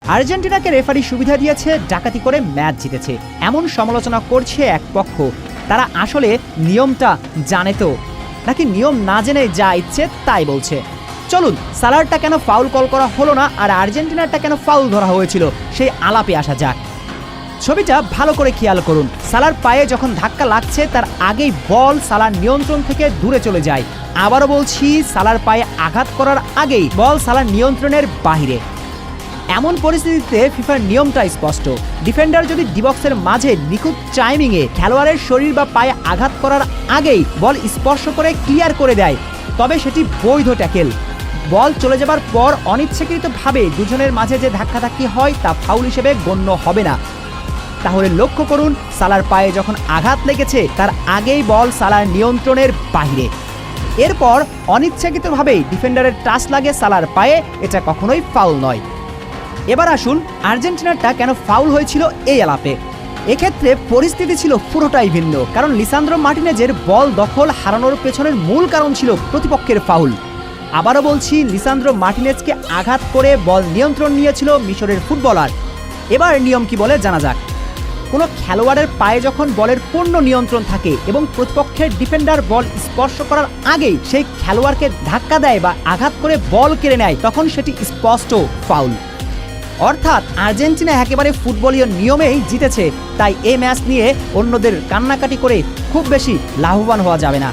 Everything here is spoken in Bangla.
আর্জেন্টিনাকে রেফারি সুবিধা দিয়েছে, ডাকাতি করে ম্যাচ জিতেছে এমন সমালোচনা করছে এক পক্ষ। তারা আসলে নিয়মটা জানে তো, নাকি নিয়ম না জেনে যা ইচ্ছে তাই বলছে? চলুন সালারটা কেন ফাউল কল করা হলো না আর আর্জেন্টিনারটা কেন ফাউল ধরা হয়েছিল সেই আলাপে আসা যাক। ছবিটা ভালো করে খেয়াল করুন। সালার পায়ে যখন ধাক্কা লাগছে তার আগেই বল সালার নিয়ন্ত্রণ থেকে দূরে চলে যায়। আবারও বলছি, সালার পায়ে আঘাত করার আগেই বল সালার নিয়ন্ত্রণের বাহিরে। এমন পরিস্থিতিতে ফিফার নিয়মটা স্পষ্ট। ডিফেন্ডার যদি ডিবক্সের মাঝে নিখুঁত টাইমিংয়ে খেলোয়াড়ের শরীর বা পায়ে আঘাত করার আগেই বল স্পর্শ করে ক্লিয়ার করে দেয়, তবে সেটি বৈধ ট্যাকেল। বল চলে যাবার পর অনিচ্ছাকৃতভাবে দুজনের মাঝে যে ধাক্কাধাক্কি হয় তা ফাউল হিসেবে গণ্য হবে না। তাহলে লক্ষ্য করুন, সালার পায়ে যখন আঘাত লেগেছে তার আগেই বল সালার নিয়ন্ত্রণের বাহিরে। এরপর অনিচ্ছাকৃতভাবে ডিফেন্ডারের টাচ লাগে সালার পায়ে, এটা কখনোই ফাউল নয়। এবার আসুন আর্জেন্টিনারটা কেন ফাউল হয়েছিল এই আলাপে। এক্ষেত্রে পরিস্থিতি ছিল পুরোটাই ভিন্ন, কারণ লিসান্দ্রো মার্টিনেজের বল দখল হারানোর পেছনের মূল কারণ ছিল প্রতিপক্ষের ফাউল। আবারও বলছি, লিসান্দ্রো মার্টিনেজকে আঘাত করে বল নিয়ন্ত্রণ নিয়েছিল মিশরের ফুটবলার। এবার নিয়ম কি বলে জানা যাক। কোনো খেলোয়াড়ের পায়ে যখন বলের পূর্ণ নিয়ন্ত্রণ থাকে এবং প্রতিপক্ষের ডিফেন্ডার বল স্পর্শ করার আগেই সেই খেলোয়াড়কে ধাক্কা দেয় বা আঘাত করে বল কেড়ে নেয়, তখন সেটি স্পষ্ট ফাউল। অর্থাৎ আর্জেন্টিনা একেবারে ফুটবলীয় নিয়মেই জিতেছে, তাই এই ম্যাচ নিয়ে অন্যদের কান্নাকাটি করে খুব বেশি লাভবান হওয়া যাবে না।